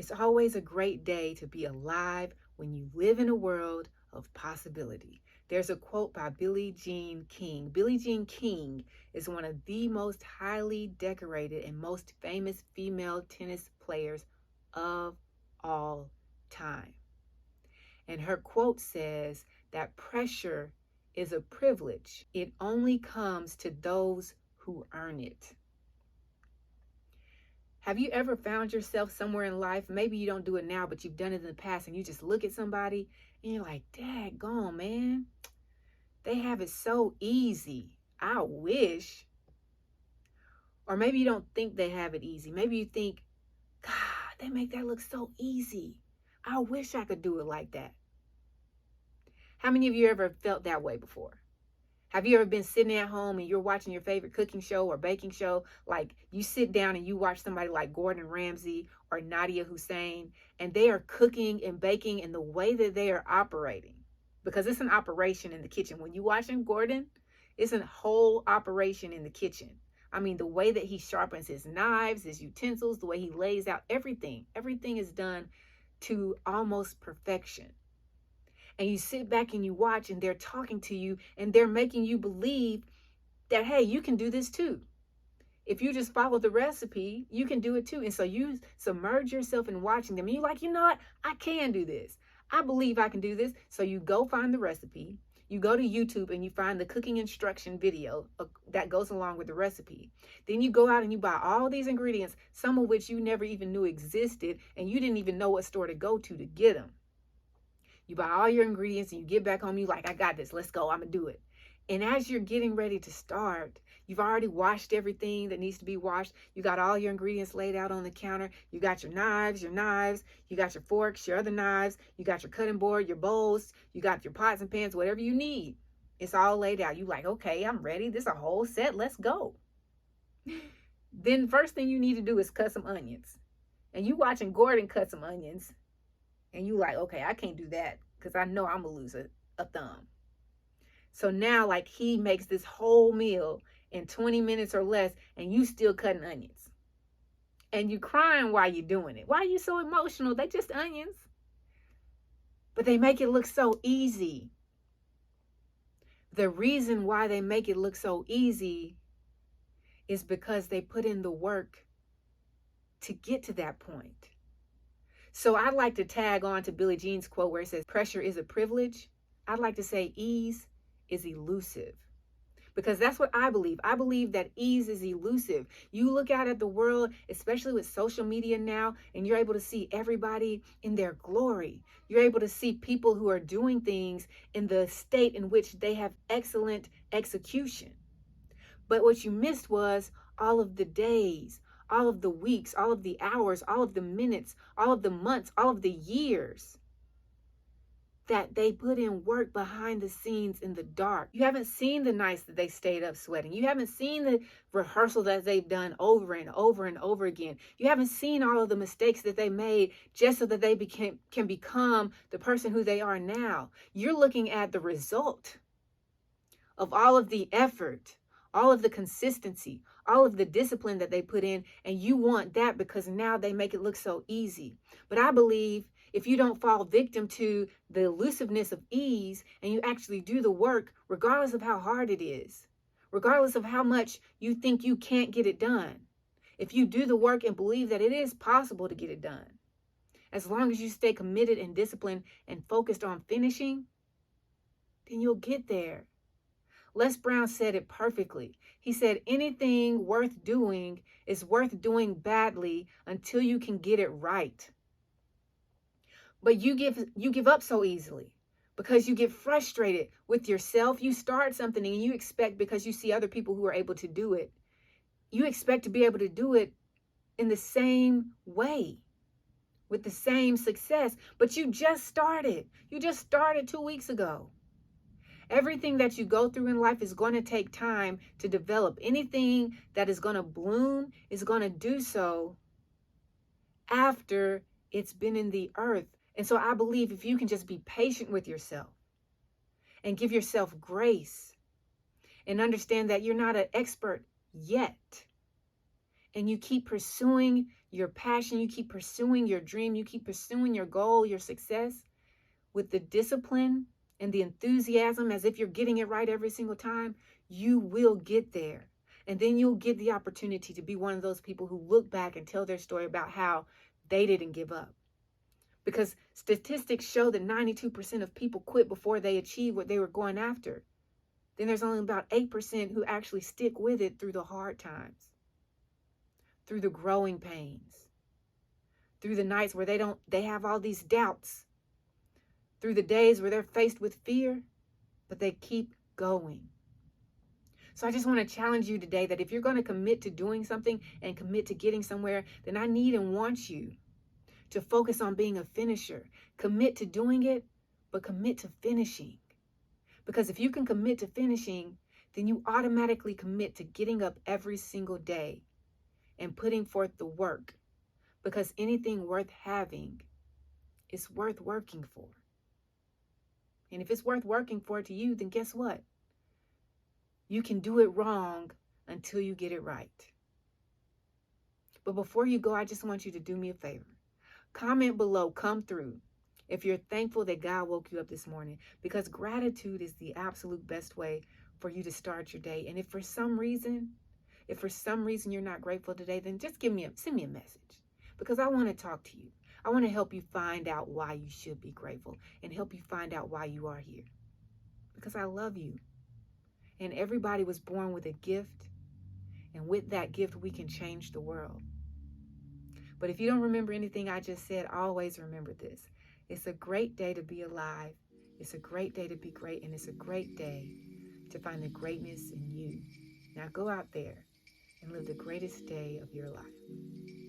It's always a great day to be alive when you live in a world of possibility. There's a quote by Billie Jean King. Billie Jean King is one of the most highly decorated and most famous female tennis players of all time. And her quote says that pressure is a privilege. It only comes to those who earn it. Have you ever found yourself somewhere in life? Maybe you don't do it now, but you've done it in the past, and you just look at somebody and you're like, daggone, man, they have it so easy. I wish. Or maybe you don't think they have it easy. Maybe you think, God, they make that look so easy. I wish I could do it like that. How many of you ever felt that way before? Have you ever been sitting at home and you're watching your favorite cooking show or baking show? Like you sit down and you watch somebody like Gordon Ramsay or Nadia Hussein, and they are cooking and baking in the way that they are operating. Because it's an operation in the kitchen. When you watching Gordon, it's a whole operation in the kitchen. I mean, the way that he sharpens his knives, his utensils, the way he lays out everything is done to almost perfection. And you sit back and you watch, and they're talking to you, and they're making you believe that, hey, you can do this too. If you just follow the recipe, you can do it too. And so you submerge yourself in watching them. And you're like, you know what? I can do this. I believe I can do this. So you go find the recipe. You go to YouTube and you find the cooking instruction video that goes along with the recipe. Then you go out and you buy all these ingredients, some of which you never even knew existed, and you didn't even know what store to go to get them. You buy all your ingredients and you get back home. You like, I got this. Let's go. I'm going to do it. And as you're getting ready to start, you've already washed everything that needs to be washed. You got all your ingredients laid out on the counter. You got your knives. You got your forks, your other knives. You got your cutting board, your bowls. You got your pots and pans, whatever you need. It's all laid out. You like, okay, I'm ready. This is a whole set. Let's go. Then first thing you need to do is cut some onions. And you watching Gordon cut some onions. And you like, okay, I can't do that because I know I'm going to lose a thumb. So now, like, he makes this whole meal in 20 minutes or less, and you still cutting onions. And you crying while you're doing it. Why are you so emotional? They just onions. But they make it look so easy. The reason why they make it look so easy is because they put in the work to get to that point. So I'd like to tag on to Billie Jean's quote where it says, pressure is a privilege. I'd like to say ease is elusive. Because that's what I believe. I believe that ease is elusive. You look out at the world, especially with social media now, and you're able to see everybody in their glory. You're able to see people who are doing things in the state in which they have excellent execution. But what you missed was all of the days, all of the weeks, all of the hours, all of the minutes, all of the months, all of the years that they put in work behind the scenes in the dark. You haven't seen the nights that they stayed up sweating. You haven't seen the rehearsal that they've done over and over and over again. You haven't seen all of the mistakes that they made just so that they can become the person who they are now. You're looking at the result of all of the effort, all of the consistency, all of the discipline that they put in, and you want that because now they make it look so easy. But I believe if you don't fall victim to the elusiveness of ease and you actually do the work, regardless of how hard it is, regardless of how much you think you can't get it done, if you do the work and believe that it is possible to get it done, as long as you stay committed and disciplined and focused on finishing, then you'll get there. Les Brown said it perfectly. He said, anything worth doing is worth doing badly until you can get it right. But you give up so easily because you get frustrated with yourself. You start something and you expect, because you see other people who are able to do it, you expect to be able to do it in the same way, with the same success. But you just started. You just started 2 weeks ago. Everything that you go through in life is going to take time to develop. Anything that is going to bloom is going to do so after it's been in the earth. And so I believe if you can just be patient with yourself and give yourself grace and understand that you're not an expert yet, and you keep pursuing your passion, you keep pursuing your dream, you keep pursuing your goal, your success with the discipline and the enthusiasm as if you're getting it right every single time, you will get there. And then you'll get the opportunity to be one of those people who look back and tell their story about how they didn't give up. Because statistics show that 92% of people quit before they achieve what they were going after. Then there's only about 8% who actually stick with it through the hard times, through the growing pains, through the nights where they have all these doubts, through the days where they're faced with fear, but they keep going. So I just want to challenge you today that if you're going to commit to doing something and commit to getting somewhere, then I need and want you to focus on being a finisher. Commit to doing it, but commit to finishing. Because if you can commit to finishing, then you automatically commit to getting up every single day and putting forth the work. Because anything worth having is worth working for. And if it's worth working for to you, then guess what? You can do it wrong until you get it right. But before you go, I just want you to do me a favor. Comment below, come through, if you're thankful that God woke you up this morning, because gratitude is the absolute best way for you to start your day. And if for some reason you're not grateful today, then just send me a message, because I want to talk to you. I want to help you find out why you should be grateful and help you find out why you are here, because I love you. And everybody was born with a gift, and with that gift, we can change the world. But if you don't remember anything I just said, always remember this. It's a great day to be alive. It's a great day to be great. And it's a great day to find the greatness in you. Now go out there and live the greatest day of your life.